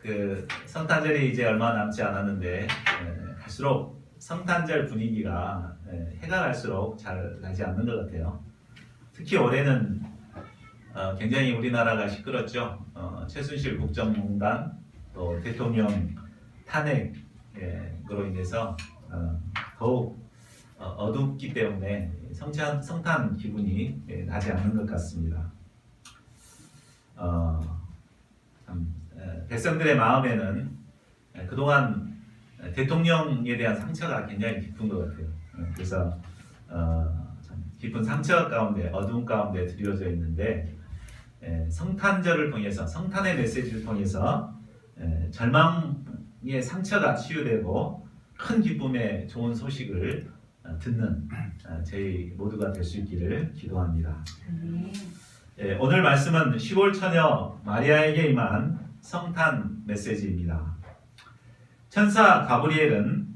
그 성탄절이 이제 얼마 남지 않았는데 갈수록 성탄절 분위기가 해가 갈수록 잘 나지 않는 것 같아요. 특히 올해는 굉장히 우리나라가 시끄럽죠. 최순실 국정농단 또 대통령 탄핵으로 인해서 더욱 어둡기 때문에 성탄 기분이 나지 않는 것 같습니다. 백성들의 마음에는 그동안 대통령에 대한 상처가 굉장히 깊은 것 같아요. 그래서 참 깊은 상처 가운데 어두움 가운데 드리워져 있는데 성탄절을 통해서 성탄의 메시지를 통해서 절망의 상처가 치유되고 큰 기쁨의 좋은 소식을 듣는 저희 모두가 될 수 있기를 기도합니다. 오늘 말씀은 시골 처녀 마리아에게 임한 성탄 메시지입니다. 천사 가브리엘은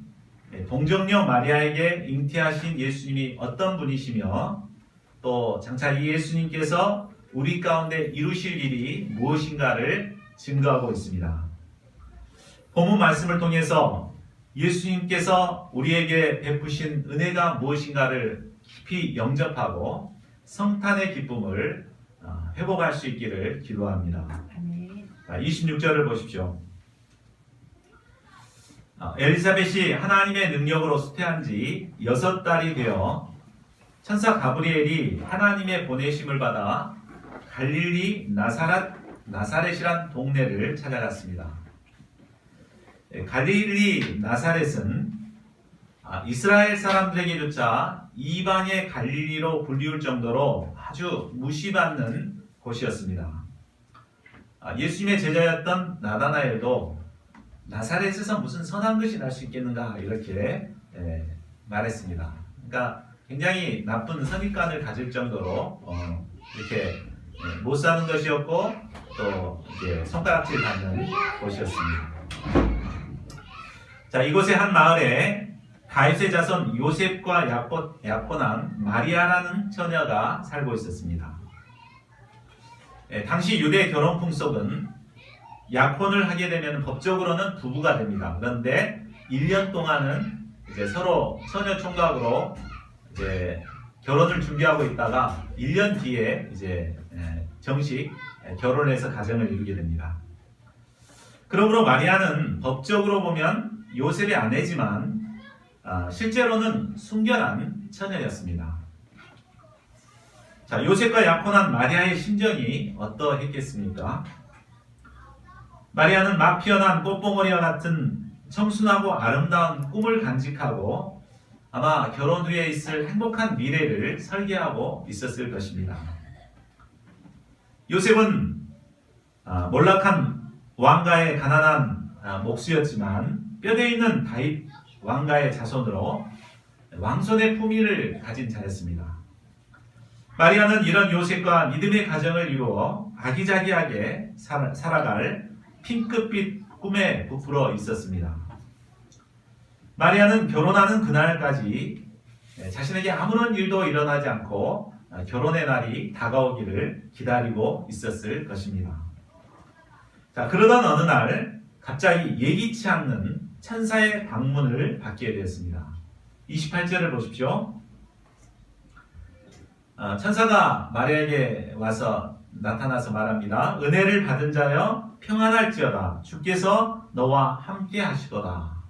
동정녀 마리아에게 잉태하신 예수님이 어떤 분이시며 또 장차 이 예수님께서 우리 가운데 이루실 일이 무엇인가를 증거하고 있습니다. 본문 말씀을 통해서 예수님께서 우리에게 베푸신 은혜가 무엇인가를 깊이 영접하고 성탄의 기쁨을 회복할 수 있기를 기도합니다. 26절을 보십시오. 엘리사벳이 하나님의 능력으로 수태한 지 6달이 되어 천사 가브리엘이 하나님의 보내심을 받아 갈릴리 나사렛이란 동네를 찾아갔습니다. 갈릴리 나사렛은 이스라엘 사람들에게조차 이방의 갈릴리로 불리울 정도로 아주 무시받는 곳이었습니다. 예수님의 제자였던 나다나엘도 나사렛에서 무슨 선한 것이 날 수 있겠는가 이렇게 말했습니다. 그러니까 굉장히 나쁜 선입관을 가질 정도로 이렇게 못 사는 것이었고 또 이제 손가락질 받는 곳이었습니다. 자, 이곳의 한 마을에 다윗의 자손 요셉과 야코난 마리아라는 처녀가 살고 있었습니다. 당시 유대 결혼 풍속은 약혼을 하게 되면 법적으로는 부부가 됩니다. 그런데 1년 동안은 이제 서로 처녀 총각으로 이제 결혼을 준비하고 있다가 1년 뒤에 이제 정식 결혼해서 가정을 이루게 됩니다. 그러므로 마리아는 법적으로 보면 요셉의 아내지만 실제로는 순결한 처녀였습니다. 자, 요셉과 약혼한 마리아의 심정이 어떠했겠습니까? 마리아는 막 피어난 꽃봉오리와 같은 청순하고 아름다운 꿈을 간직하고 아마 결혼 후에 있을 행복한 미래를 설계하고 있었을 것입니다. 요셉은 몰락한 왕가의 가난한 목수였지만 뼈대 있는 다윗 왕가의 자손으로 왕손의 품위를 가진 자였습니다. 마리아는 이런 요셉과 믿음의 가정을 이루어 아기자기하게 살아갈 핑크빛 꿈에 부풀어 있었습니다. 마리아는 결혼하는 그날까지 자신에게 아무런 일도 일어나지 않고 결혼의 날이 다가오기를 기다리고 있었을 것입니다. 자, 그러던 어느 날 갑자기 예기치 않는 천사의 방문을 받게 되었습니다. 28절을 보십시오. 천사가 마리아에게 와서 나타나서 말합니다. 은혜를 받은 자여 평안할지어다. 주께서 너와 함께 하시도다.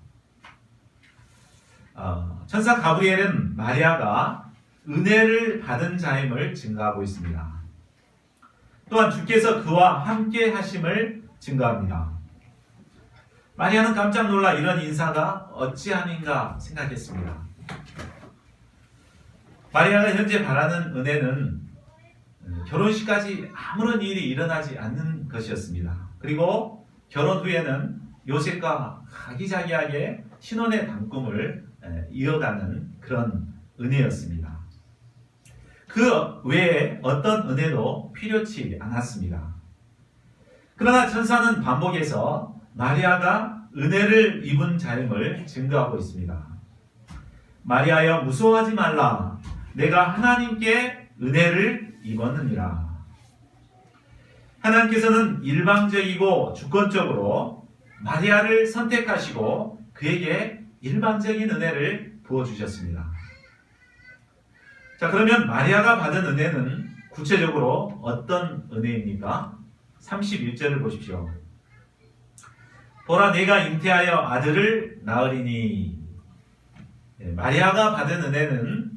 천사 가브리엘은 마리아가 은혜를 받은 자임을 증거하고 있습니다. 또한 주께서 그와 함께 하심을 증거합니다. 마리아는 깜짝 놀라 이런 인사가 어찌함인가 생각했습니다. 마리아가 현재 바라는 은혜는 결혼식까지 아무런 일이 일어나지 않는 것이었습니다. 그리고 결혼 후에는 요셉과 아기자기하게 신혼의 단꿈을 이어가는 그런 은혜였습니다. 그 외에 어떤 은혜도 필요치 않았습니다. 그러나 천사는 반복해서 마리아가 은혜를 입은 자임을 증거하고 있습니다. 마리아여 무서워하지 말라. 내가 하나님께 은혜를 입었느니라. 하나님께서는 일방적이고 주권적으로 마리아를 선택하시고 그에게 일방적인 은혜를 부어주셨습니다. 자, 그러면 마리아가 받은 은혜는 구체적으로 어떤 은혜입니까? 31절을 보십시오. 보라, 내가 잉태하여 아들을 낳으리니. 마리아가 받은 은혜는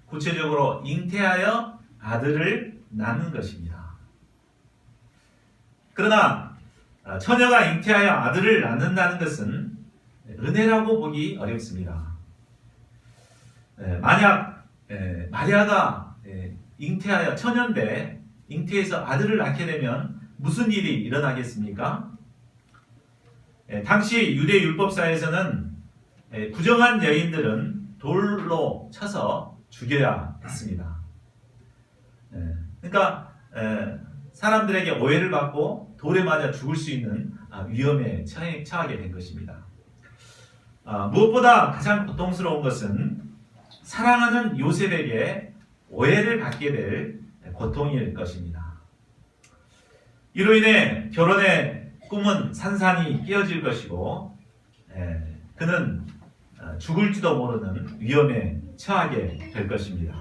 구체적으로 잉태하여 아들을 낳는 것입니다. 그러나 처녀가 잉태하여 아들을 낳는다는 것은 은혜라고 보기 어렵습니다. 만약 마리아가 잉태하여 처녀인데 잉태해서 아들을 낳게 되면 무슨 일이 일어나겠습니까? 당시 유대 율법사에서는 부정한 여인들은 돌로 쳐서 죽여야 했습니다. 그러니까 사람들에게 오해를 받고 돌에 맞아 죽을 수 있는 위험에 처하게 된 것입니다. 무엇보다 가장 고통스러운 것은 사랑하는 요셉에게 오해를 받게 될 고통일 것입니다. 이로 인해 결혼의 꿈은 산산이 깨어질 것이고 그는 죽을지도 모르는 위험에 처하게 될 것입니다.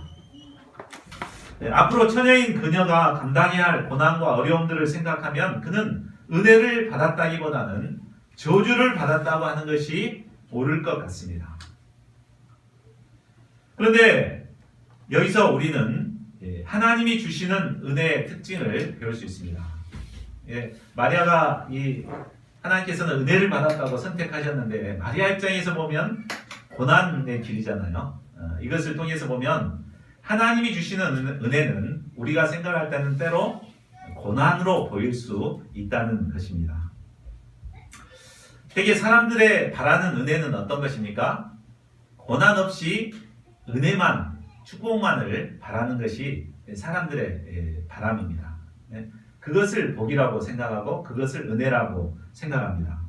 앞으로 처녀인 그녀가 감당해야 할 고난과 어려움들을 생각하면 그는 은혜를 받았다기보다는 저주를 받았다고 하는 것이 옳을 것 같습니다. 그런데 여기서 우리는 하나님이 주시는 은혜의 특징을 배울 수 있습니다. 마리아가 하나님께서는 은혜를 받았다고 선택하셨는데 마리아 입장에서 보면 고난의 길이잖아요. 이것을 통해서 보면 하나님이 주시는 은혜는 우리가 생각할 때는 때로 고난으로 보일 수 있다는 것입니다. 되게 사람들의 바라는 은혜는 어떤 것입니까? 고난 없이 은혜만, 축복만을 바라는 것이 사람들의 바람입니다. 그것을 복이라고 생각하고 그것을 은혜라고 생각합니다.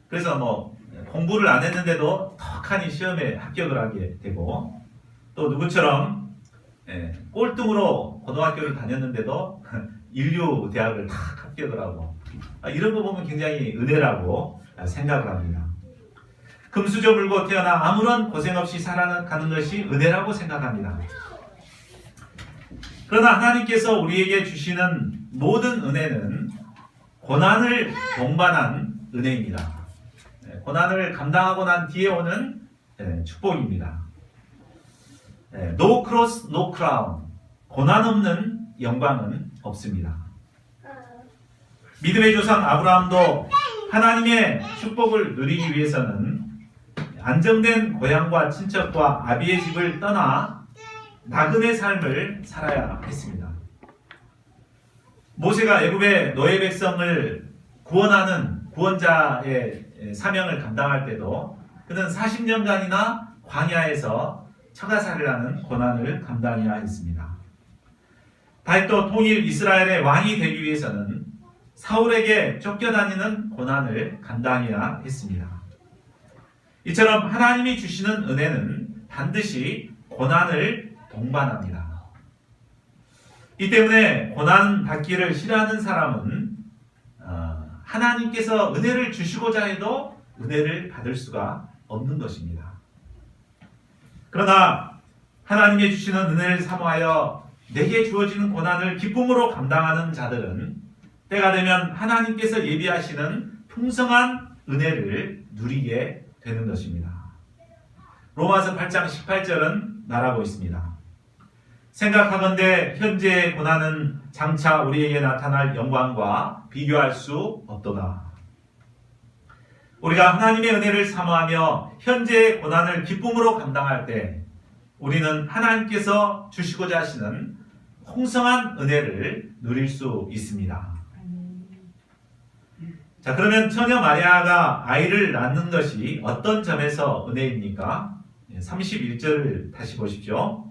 그래서 공부를 안 했는데도 턱하니 시험에 합격을 하게 되고 또 누구처럼 꼴등으로 고등학교를 다녔는데도 인류 대학을 탁 합격을 하고 이런 거 보면 굉장히 은혜라고 생각을 합니다. 금수저 물고 태어나 아무런 고생 없이 살아가는 것이 은혜라고 생각합니다. 그러나 하나님께서 우리에게 주시는 모든 은혜는 고난을 동반한 은혜입니다. 고난을 감당하고 난 뒤에 오는 축복입니다. No cross, no crown. 고난 없는 영광은 없습니다. 믿음의 조상 아브라함도 하나님의 축복을 누리기 위해서는 안정된 고향과 친척과 아비의 집을 떠나 나그네 삶을 살아야 했습니다. 모세가 애굽의 노예 백성을 구원하는 구원자의 사명을 감당할 때도 그는 40년간이나 광야에서 처가살이를 하는 고난을 감당해야 했습니다. 다윗도 통일 이스라엘의 왕이 되기 위해서는 사울에게 쫓겨다니는 고난을 감당해야 했습니다. 이처럼 하나님이 주시는 은혜는 반드시 고난을 동반합니다. 이 때문에 고난 받기를 싫어하는 사람은 하나님께서 은혜를 주시고자 해도 은혜를 받을 수가 없는 것입니다. 그러나 하나님의 주시는 은혜를 사모하여 내게 주어지는 고난을 기쁨으로 감당하는 자들은 때가 되면 하나님께서 예비하시는 풍성한 은혜를 누리게 되는 것입니다. 로마서 8장 18절은 말하고 있습니다. 생각하건대 현재의 고난은 장차 우리에게 나타날 영광과 비교할 수 없도다. 우리가 하나님의 은혜를 사모하며 현재의 고난을 기쁨으로 감당할 때 우리는 하나님께서 주시고자 하시는 풍성한 은혜를 누릴 수 있습니다. 자, 그러면 처녀 마리아가 아이를 낳는 것이 어떤 점에서 은혜입니까? 31절을 다시 보십시오.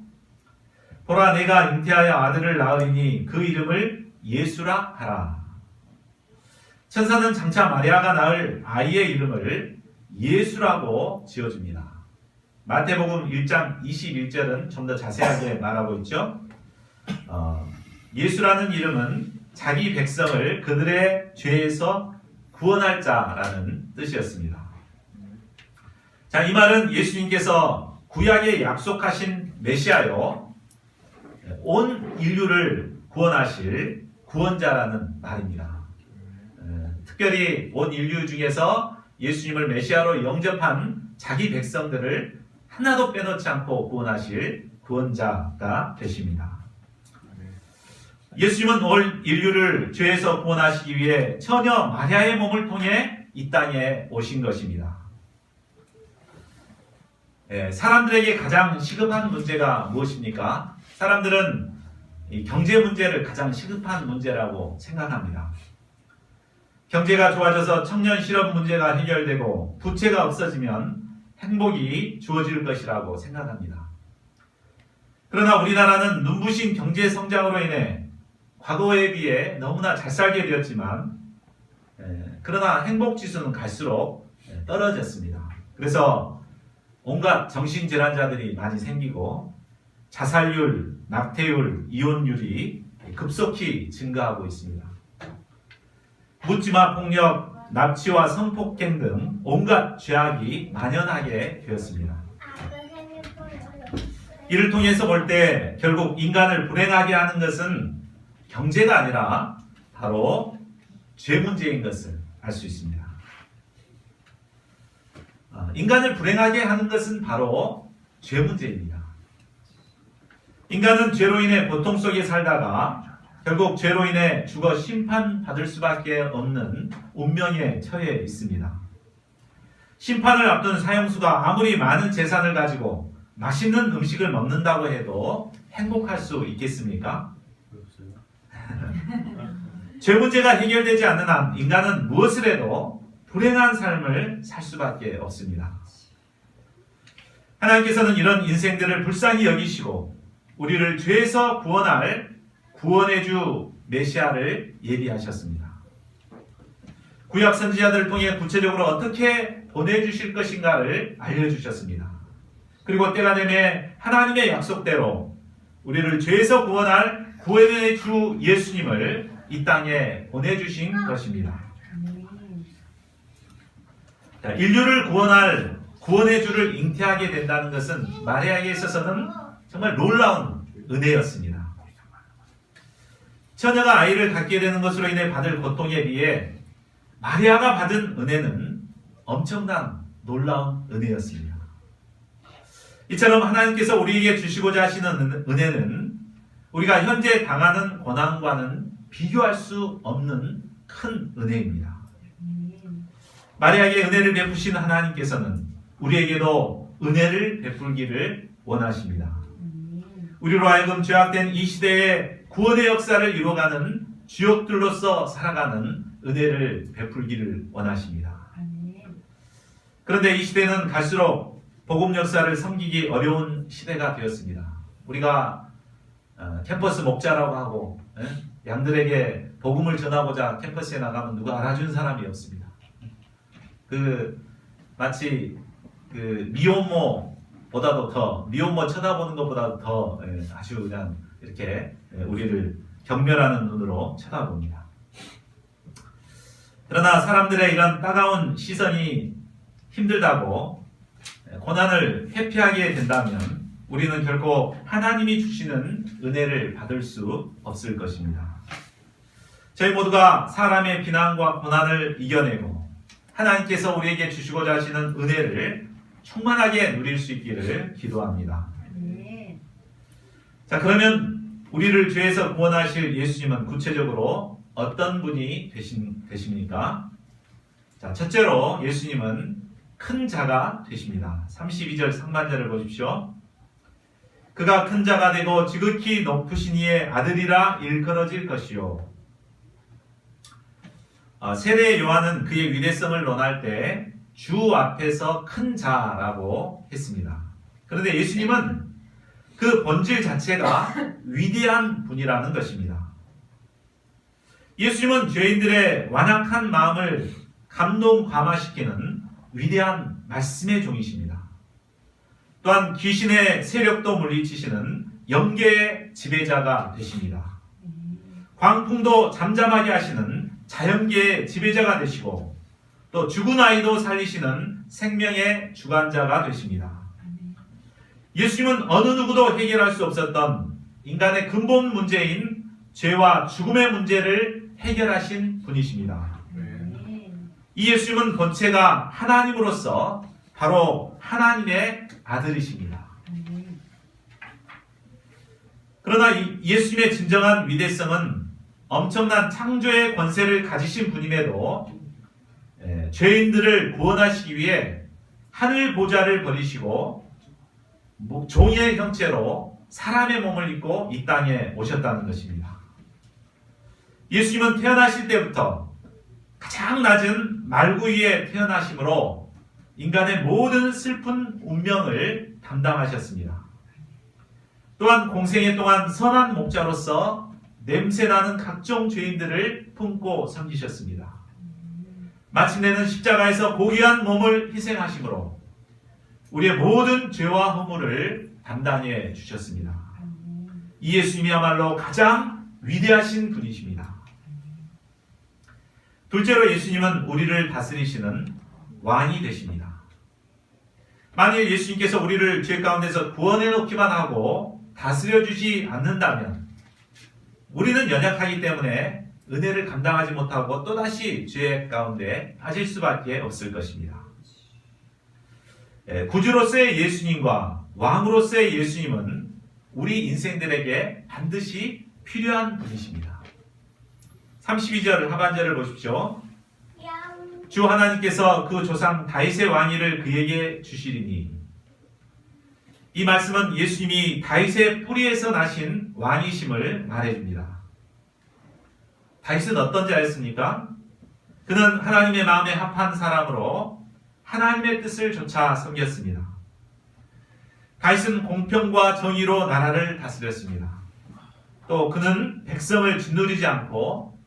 보라, 내가 잉태하여 아들을 낳으리니 그 이름을 예수라 하라. 천사는 장차 마리아가 낳을 아이의 이름을 예수라고 지어줍니다. 마태복음 1장 21절은 좀 더 자세하게 말하고 있죠. 예수라는 이름은 자기 백성을 그들의 죄에서 구원할 자라는 뜻이었습니다. 자, 이 말은 예수님께서 구약에 약속하신 메시아요, 온 인류를 구원하실 구원자라는 말입니다. 특별히 온 인류 중에서 예수님을 메시아로 영접한 자기 백성들을 하나도 빼놓지 않고 구원하실 구원자가 되십니다. 예수님은 올 인류를 죄에서 구원하시기 위해 처녀 마리아의 몸을 통해 이 땅에 오신 것입니다. 사람들에게 가장 시급한 문제가 무엇입니까? 사람들은 이 경제 문제를 가장 시급한 문제라고 생각합니다. 경제가 좋아져서 청년 실업 문제가 해결되고 부채가 없어지면 행복이 주어질 것이라고 생각합니다. 그러나 우리나라는 눈부신 경제 성장으로 인해 과거에 비해 너무나 잘 살게 되었지만, 그러나 행복 지수는 갈수록 떨어졌습니다. 그래서 온갖 정신질환자들이 많이 생기고 자살률, 낙태율, 이혼율이 급속히 증가하고 있습니다. 묻지마 폭력, 납치와 성폭행 등 온갖 죄악이 만연하게 되었습니다. 이를 통해서 볼 때 결국 인간을 불행하게 하는 것은 경제가 아니라 바로 죄 문제인 것을 알 수 있습니다. 인간을 불행하게 하는 것은 바로 죄 문제입니다. 인간은 죄로 인해 고통 속에 살다가 결국 죄로 인해 죽어 심판받을 수밖에 없는 운명에 처해 있습니다. 심판을 앞둔 사형수가 아무리 많은 재산을 가지고 맛있는 음식을 먹는다고 해도 행복할 수 있겠습니까? 죄 문제가 해결되지 않는 한 인간은 무엇을 해도 불행한 삶을 살 수밖에 없습니다. 하나님께서는 이런 인생들을 불쌍히 여기시고 우리를 죄에서 구원할 구원의 주 메시아를 예비하셨습니다. 구약 선지자들을 통해 구체적으로 어떻게 보내주실 것인가를 알려주셨습니다. 그리고 때가 되면 하나님의 약속대로 우리를 죄에서 구원할 구원의 주 예수님을 이 땅에 보내주신 것입니다. 자, 인류를 구원할 구원의 주를 잉태하게 된다는 것은 마리아에게 있어서는 정말 놀라운 은혜였습니다. 처녀가 아이를 갖게 되는 것으로 인해 받을 고통에 비해 마리아가 받은 은혜는 엄청난 놀라운 은혜였습니다. 이처럼 하나님께서 우리에게 주시고자 하시는 은혜는 우리가 현재 당하는 고난과는 비교할 수 없는 큰 은혜입니다. 마리아에게 은혜를 베푸신 하나님께서는 우리에게도 은혜를 베풀기를 원하십니다. 우리로 하여금 죄악된 이 시대에 구원의 역사를 이루어가는 주역들로서 살아가는 은혜를 베풀기를 원하십니다. 그런데 이 시대는 갈수록 복음 역사를 섬기기 어려운 시대가 되었습니다. 우리가 캠퍼스 목자라고 하고 양들에게 복음을 전하고자 캠퍼스에 나가면 누가 알아준 사람이 없습니다. 마치 미혼모보다도 더, 미혼모 쳐다보는 것보다도 더 아주 그냥 이렇게 우리를 경멸하는 눈으로 쳐다봅니다. 그러나 사람들의 이런 따가운 시선이 힘들다고 고난을 회피하게 된다면 우리는 결코 하나님이 주시는 은혜를 받을 수 없을 것입니다. 저희 모두가 사람의 비난과 고난을 이겨내고 하나님께서 우리에게 주시고자 하시는 은혜를 충만하게 누릴 수 있기를 기도합니다. 자, 그러면 우리를 죄에서 구원하실 예수님은 구체적으로 어떤 분이 되십니까? 자, 첫째로 예수님은 큰 자가 되십니다. 32절 상반절을 보십시오. 그가 큰 자가 되고 지극히 높으신 이의 아들이라 일컬어질 것이요. 세례 요한은 그의 위대성을 논할 때 주 앞에서 큰 자라고 했습니다. 그런데 예수님은 그 본질 자체가 위대한 분이라는 것입니다. 예수님은 죄인들의 완악한 마음을 감동 감화시키는 위대한 말씀의 종이십니다. 또한 귀신의 세력도 물리치시는 영계의 지배자가 되십니다. 광풍도 잠잠하게 하시는 자연계의 지배자가 되시고 또 죽은 아이도 살리시는 생명의 주관자가 되십니다. 예수님은 어느 누구도 해결할 수 없었던 인간의 근본 문제인 죄와 죽음의 문제를 해결하신 분이십니다. 이 예수님은 본체가 하나님으로서 바로 하나님의 아들이십니다. 그러나 예수님의 진정한 위대성은 엄청난 창조의 권세를 가지신 분임에도 죄인들을 구원하시기 위해 하늘 보좌를 버리시고 종의 형체로 사람의 몸을 입고 이 땅에 오셨다는 것입니다. 예수님은 태어나실 때부터 가장 낮은 말구 위에 태어나심으로 인간의 모든 슬픈 운명을 담당하셨습니다. 또한 공생애 동안 선한 목자로서 냄새나는 각종 죄인들을 품고 섬기셨습니다. 마침내는 십자가에서 고귀한 몸을 희생하심으로 우리의 모든 죄와 허물을 담당해 주셨습니다. 이 예수님이야말로 가장 위대하신 분이십니다. 둘째로 예수님은 우리를 다스리시는 왕이 되십니다. 만일 예수님께서 우리를 죄 가운데서 구원해 놓기만 하고 다스려 주지 않는다면 우리는 연약하기 때문에 은혜를 감당하지 못하고 또다시 죄 가운데 빠질 수밖에 없을 것입니다. 구주로서의 예수님과 왕으로서의 예수님은 우리 인생들에게 반드시 필요한 분이십니다. 32절 하반절을 보십시오. 주 하나님께서 그 조상 다윗의 왕위를 그에게 주시리니. 이 말씀은 예수님이 다윗의 뿌리에서 나신 왕이심을 말해줍니다. 다윗은 어떤 자였습니까? 그는 하나님의 마음에 합한 사람으로 하나님의 뜻을 좇아 섬겼습니다. 다윗은 공평과 정의로 나라를 다스렸습니다. 또 그는 백성을 짓누르지 않고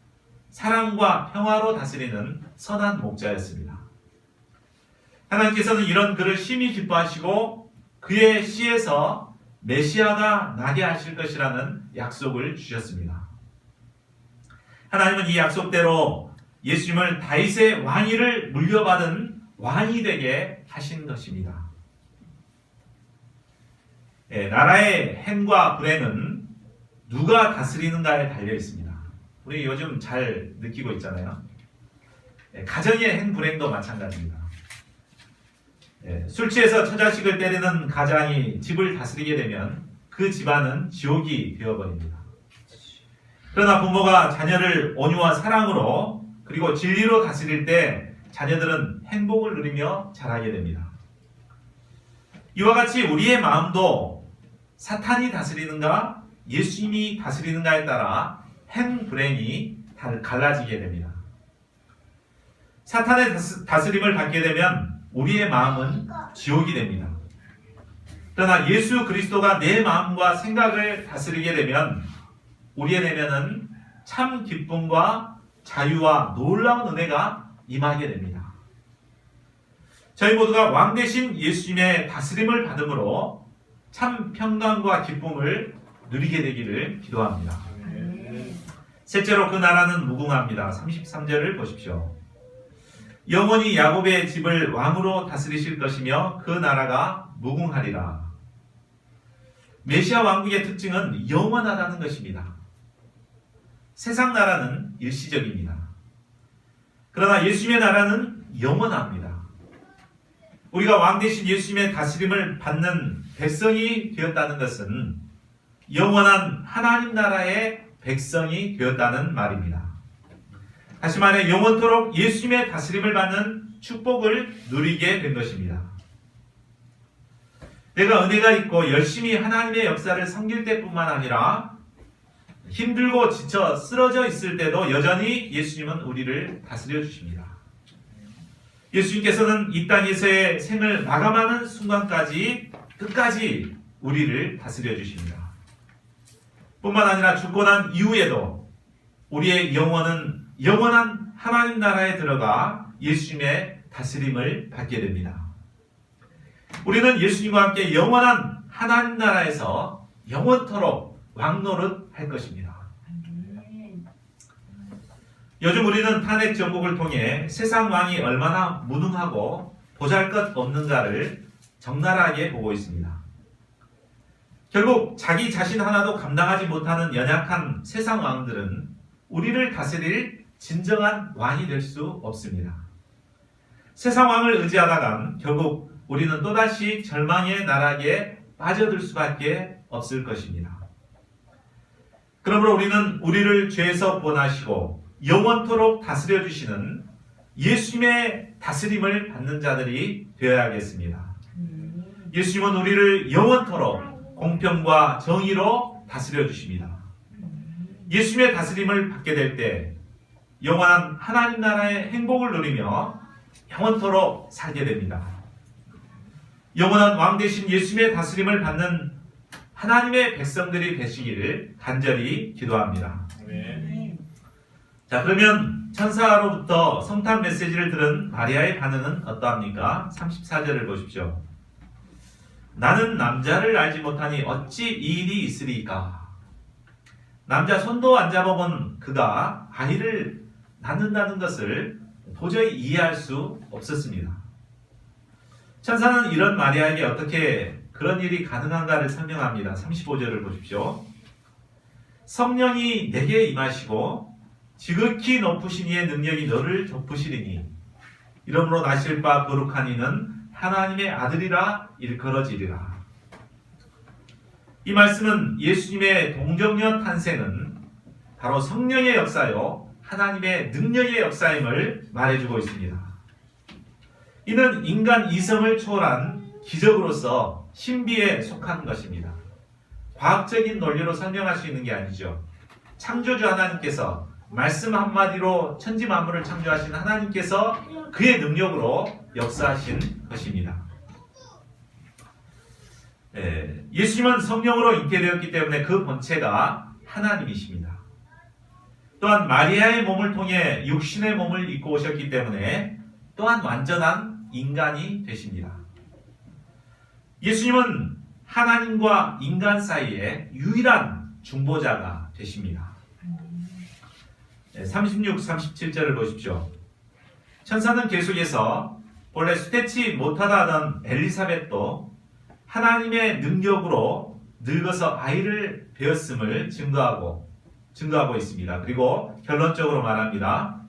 사랑과 평화로 다스리는 선한 목자였습니다. 하나님께서는 이런 그를 심히 기뻐하시고 그의 씨에서 메시아가 나게 하실 것이라는 약속을 주셨습니다. 하나님은 이 약속대로 예수님을 다윗의 왕위를 물려받은 왕이 되게 하신 것입니다. 나라의 행과 불행은 누가 다스리는가에 달려 있습니다. 우리 요즘 잘 느끼고 있잖아요. 가정의 행 불행도 마찬가지입니다. 술 취해서 처자식을 때리는 가장이 집을 다스리게 되면 그 집안은 지옥이 되어버립니다. 그러나 부모가 자녀를 온유와 사랑으로 그리고 진리로 다스릴 때 자녀들은 행복을 누리며 자라게 됩니다. 이와 같이 우리의 마음도 사탄이 다스리는가 예수님이 다스리는가에 따라 행 불행이 갈라지게 됩니다. 사탄의 다스림을 받게 되면 우리의 마음은 지옥이 됩니다. 그러나 예수 그리스도가 내 마음과 생각을 다스리게 되면 우리의 내면은 참 기쁨과 자유와 놀라운 은혜가 임하게 됩니다. 저희 모두가 왕 되신 예수님의 다스림을 받음으로 참 평강과 기쁨을 누리게 되기를 기도합니다. 셋째로 그 나라는 무궁합니다. 33절을 보십시오. 영원히 야곱의 집을 왕으로 다스리실 것이며 그 나라가 무궁하리라. 메시아 왕국의 특징은 영원하다는 것입니다. 세상 나라는 일시적입니다. 그러나 예수님의 나라는 영원합니다. 우리가 왕 대신 예수님의 다스림을 받는 백성이 되었다는 것은 영원한 하나님 나라의 백성이 되었다는 말입니다. 다시 말해 영원토록 예수님의 다스림을 받는 축복을 누리게 된 것입니다. 내가 은혜가 있고 열심히 하나님의 역사를 섬길 때뿐만 아니라 힘들고 지쳐 쓰러져 있을 때도 여전히 예수님은 우리를 다스려 주십니다. 예수님께서는 이 땅에서의 생을 마감하는 순간까지 끝까지 우리를 다스려 주십니다. 뿐만 아니라 죽고 난 이후에도 우리의 영혼은 영원한 하나님 나라에 들어가 예수님의 다스림을 받게 됩니다. 우리는 예수님과 함께 영원한 하나님 나라에서 영원토록 왕노릇 할 것입니다. 요즘 우리는 탄핵 정국을 통해 세상 왕이 얼마나 무능하고 보잘것없는가를 적나라하게 보고 있습니다. 결국 자기 자신 하나도 감당하지 못하는 연약한 세상 왕들은 우리를 다스릴 진정한 왕이 될 수 없습니다. 세상 왕을 의지하다간 결국 우리는 또다시 절망의 나락에 빠져들 수밖에 없을 것입니다. 그러므로 우리는 우리를 죄에서 구원하시고 영원토록 다스려 주시는 예수님의 다스림을 받는 자들이 되어야겠습니다. 예수님은 우리를 영원토록 공평과 정의로 다스려 주십니다. 예수님의 다스림을 받게 될 때 영원한 하나님 나라의 행복을 누리며 영원토록 살게 됩니다. 영원한 왕 되신 예수님의 다스림을 받는 하나님의 백성들이 되시기를 간절히 기도합니다. 자, 그러면 천사로부터 성탄 메시지를 들은 마리아의 반응은 어떠합니까? 34절을 보십시오. 나는 남자를 알지 못하니 어찌 이 일이 있으리까? 남자 손도 안 잡아본 그가 아이를 낳는다는 것을 도저히 이해할 수 없었습니다. 천사는 이런 마리아에게 어떻게 그런 일이 가능한가를 설명합니다. 35절을 보십시오. 성령이 내게 임하시고 지극히 높으신 이의 능력이 너를 덮으시리니 이러므로 나실 바 거룩한 이는 하나님의 아들이라 일컬어지리라. 이 말씀은 예수님의 동정녀 탄생은 바로 성령의 역사요 하나님의 능력의 역사임을 말해주고 있습니다. 이는 인간 이성을 초월한 기적으로서 신비에 속한 것입니다. 과학적인 논리로 설명할 수 있는 게 아니죠. 창조주 하나님께서 말씀 한마디로 천지 만물을 창조하신 하나님께서 그의 능력으로 역사하신 것입니다. 예수님은 성령으로 잉태되었기 때문에 그 본체가 하나님이십니다. 또한 마리아의 몸을 통해 육신의 몸을 입고 오셨기 때문에 또한 완전한 인간이 되십니다. 예수님은 하나님과 인간 사이에 유일한 중보자가 되십니다. 36, 37절을 보십시오. 천사는 계속해서 본래 수태치 못하다 하던 엘리사벳도 하나님의 능력으로 늙어서 아이를 배었음을 증거하고 있습니다. 그리고 결론적으로 말합니다.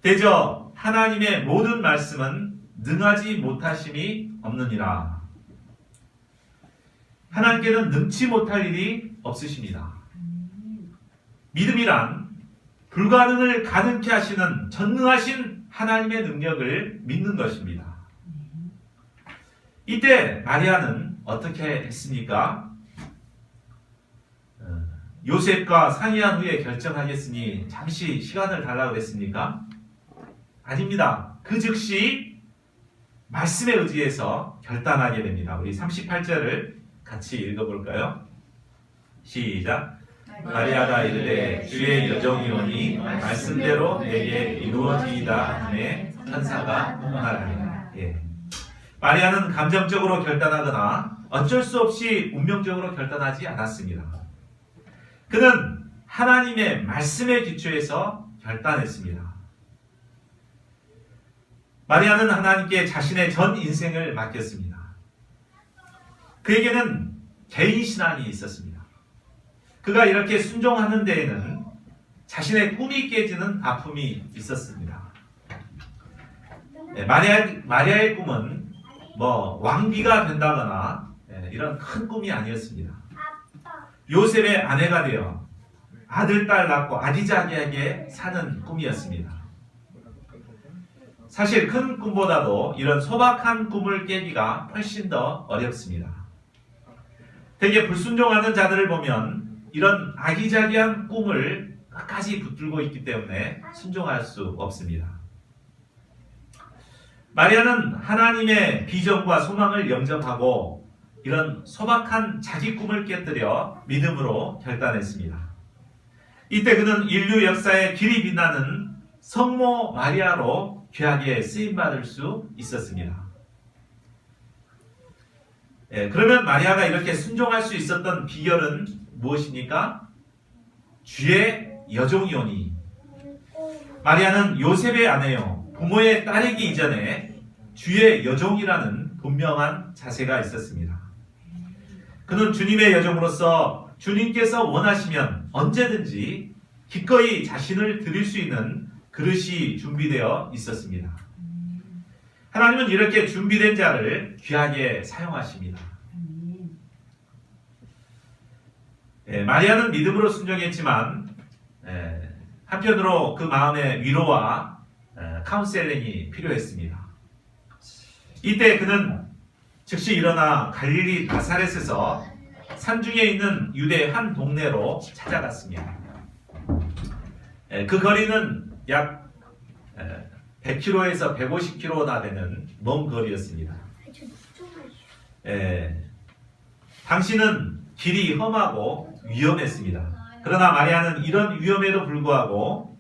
대저 하나님의 모든 말씀은 능하지 못하심이 없느니라. 하나님께는 능치 못할 일이 없으십니다. 믿음이란 불가능을 가능케 하시는 전능하신 하나님의 능력을 믿는 것입니다. 이때 마리아는 어떻게 했습니까? 요셉과 상의한 후에 결정하겠으니 잠시 시간을 달라고 그랬습니까? 아닙니다. 그 즉시 말씀에 의지해서 결단하게 됩니다. 우리 38절을 같이 읽어볼까요? 시작. 마리아가 이르되 주의 여종이오니 말씀대로 내게 이루어지이다 하매 천사가 떠나가니라. 마리아는 감정적으로 결단하거나 어쩔 수 없이 운명적으로 결단하지 않았습니다. 그는 하나님의 말씀에 기초해서 결단했습니다. 마리아는 하나님께 자신의 전 인생을 맡겼습니다. 그에게는 개인 신앙이 있었습니다. 그가 이렇게 순종하는 데에는 자신의 꿈이 깨지는 아픔이 있었습니다. 마리아의 꿈은 왕비가 된다거나 이런 큰 꿈이 아니었습니다. 요셉의 아내가 되어 아들, 딸 낳고 아기자기하게 사는 꿈이었습니다. 사실 큰 꿈보다도 이런 소박한 꿈을 깨기가 훨씬 더 어렵습니다. 되게 불순종하는 자들을 보면 이런 아기자기한 꿈을 끝까지 붙들고 있기 때문에 순종할 수 없습니다. 마리아는 하나님의 비전과 소망을 영접하고 이런 소박한 자기 꿈을 깨뜨려 믿음으로 결단했습니다. 이때 그는 인류 역사에 길이 빛나는 성모 마리아로 귀하게 쓰임받을 수 있었습니다. 그러면 마리아가 이렇게 순종할 수 있었던 비결은 무엇입니까? 주의 여종이오니. 마리아는 요셉의 아내요 부모의 딸이기 이전에 주의 여종이라는 분명한 자세가 있었습니다. 그는 주님의 여종으로서 주님께서 원하시면 언제든지 기꺼이 자신을 드릴 수 있는 그릇이 준비되어 있었습니다. 하나님은 이렇게 준비된 자를 귀하게 사용하십니다. 마리아는 믿음으로 순종했지만 한편으로 그 마음의 위로와 카운셀링이 필요했습니다. 이때 그는 즉시 일어나 갈릴리 나사렛에서 산중에 있는 유대 한 동네로 찾아갔습니다. 그 거리는 약 100km에서 150km나 되는 먼 거리였습니다. 당시는 길이 험하고 위험했습니다. 그러나 마리아는 이런 위험에도 불구하고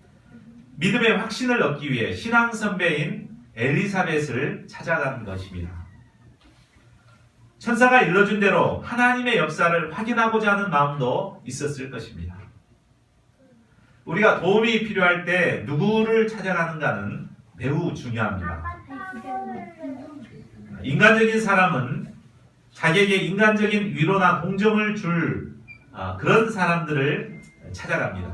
믿음의 확신을 얻기 위해 신앙 선배인 엘리사벳을 찾아간 것입니다. 천사가 일러준 대로 하나님의 역사를 확인하고자 하는 마음도 있었을 것입니다. 우리가 도움이 필요할 때 누구를 찾아가는가는 매우 중요합니다. 인간적인 사람은 자기에게 인간적인 위로나 동정을 줄 그런 사람들을 찾아갑니다.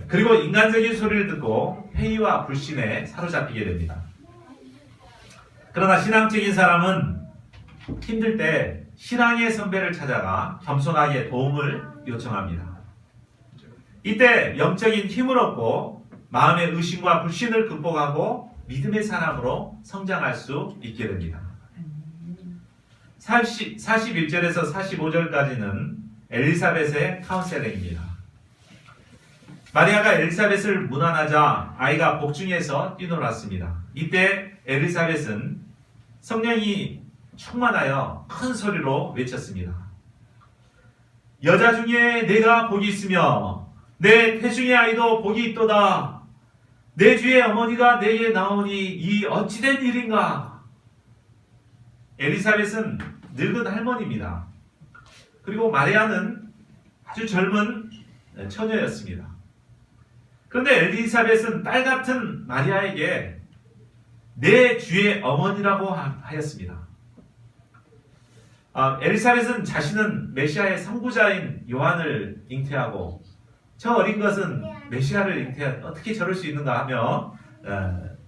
그리고 인간적인 소리를 듣고 회의와 불신에 사로잡히게 됩니다. 그러나 신앙적인 사람은 힘들 때 신앙의 선배를 찾아가 겸손하게 도움을 요청합니다. 이때 영적인 힘을 얻고 마음의 의심과 불신을 극복하고 믿음의 사람으로 성장할 수 있게 됩니다. 41절에서 45절까지는 엘리사벳의 카운셀링입니다. 마리아가 엘리사벳을 문안하자 아이가 복중에서 뛰놀았습니다. 이때 엘리사벳은 성령이 충만하여 큰 소리로 외쳤습니다. 여자 중에 내가 복이 있으며 내 태중의 아이도 복이 있도다. 내 주의 어머니가 내게 나오니 이 어찌된 일인가. 엘리사벳은 늙은 할머니입니다. 그리고 마리아는 아주 젊은 처녀였습니다. 그런데 엘리사벳은 딸 같은 마리아에게 내 주의 어머니라고 하였습니다. 엘리사벳은 자신은 메시아의 선구자인 요한을 잉태하고 저 어린 것은 메시아를 잉태한 어떻게 저럴 수 있는가 하며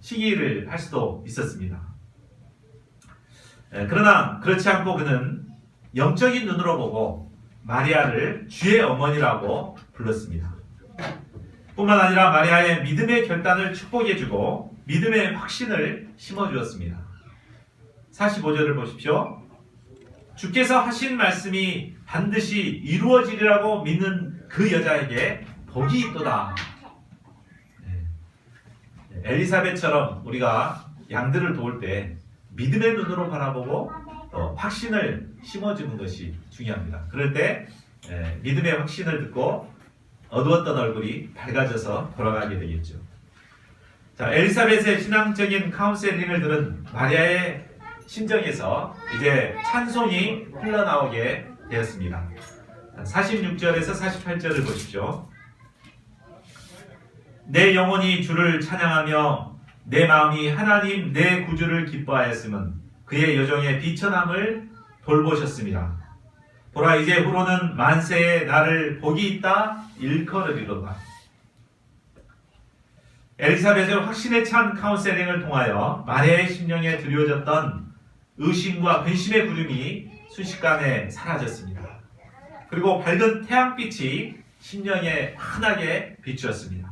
시기를 할 수도 있었습니다. 그러나 그렇지 않고 그는 영적인 눈으로 보고 마리아를 주의 어머니라고 불렀습니다. 뿐만 아니라 마리아의 믿음의 결단을 축복해주고 믿음의 확신을 심어주었습니다. 45절을 보십시오. 주께서 하신 말씀이 반드시 이루어지리라고 믿는 그 여자에게 복이 있도다. 엘리사벳처럼 우리가 양들을 도울 때 믿음의 눈으로 바라보고 확신을 심어주는 것이 중요합니다. 그럴 때 믿음의 확신을 듣고 어두웠던 얼굴이 밝아져서 돌아가게 되겠죠. 자, 엘리사벳의 신앙적인 카운셀링을 들은 마리아의 심정에서 이제 찬송이 흘러나오게 되었습니다. 46절에서 48절을 보십시오. 내 영혼이 주를 찬양하며 내 마음이 하나님 내 구주를 기뻐하였음은 그의 여종의 비천함을 돌보셨습니다. 보라 이제 후로는 만세에 나를 복이 있다 일컬으리로다. 엘리사벳의 확신에 찬 카운셀링을 통하여 마리아의 심령에 드리워졌던 의심과 근심의 구름이 순식간에 사라졌습니다. 그리고 밝은 태양빛이 심령에 환하게 비추었습니다.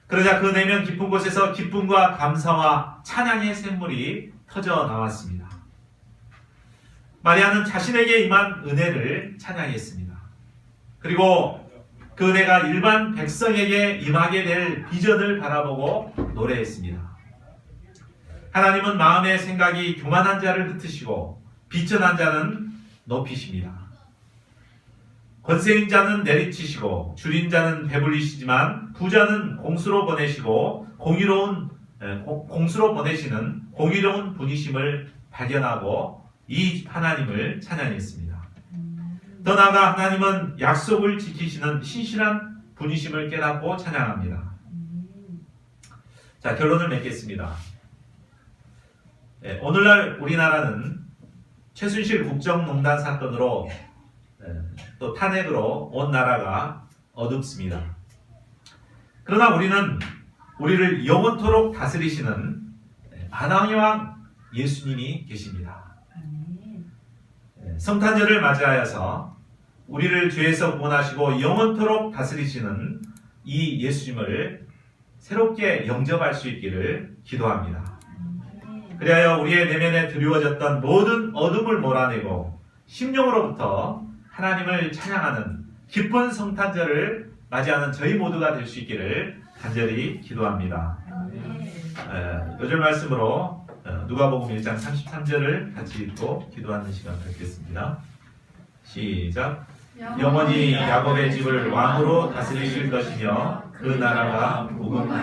그러자 그 내면 깊은 곳에서 기쁨과 감사와 찬양의 샘물이 터져 나왔습니다. 마리아는 자신에게 임한 은혜를 찬양했습니다. 그리고 그 은혜가 일반 백성에게 임하게 될 비전을 바라보고 노래했습니다. 하나님은 마음의 생각이 교만한 자를 흩으시고 비천한 자는 높이십니다. 권세인 자는 내리치시고 줄인 자는 배불리시지만 부자는 공수로 보내시고 공수로 보내시는 공의로운 분이심을 발견하고 이 하나님을 찬양했습니다. 더 나아가 하나님은 약속을 지키시는 신실한 분이심을 깨닫고 찬양합니다. 자, 결론을 맺겠습니다. 오늘날 우리나라는 최순실 국정농단 사건으로 또 탄핵으로 온 나라가 어둡습니다. 그러나 우리는 우리를 영원토록 다스리시는 만왕의 왕 예수님이 계십니다. 성탄절을 맞이하여서 우리를 죄에서 구원하시고 영원토록 다스리시는 이 예수님을 새롭게 영접할 수 있기를 기도합니다. 그리하여 우리의 내면에 드리워졌던 모든 어둠을 몰아내고 심령으로부터 하나님을 찬양하는 기쁜 성탄절을 맞이하는 저희 모두가 될 수 있기를 간절히 기도합니다. 요절 말씀으로 누가복음 1장 33절을 같이 읽고 기도하는 시간 갖겠습니다. 시작. 영원히 야곱의 집을 왕으로 다스리실 것이며 그 나라가 무궁하리라.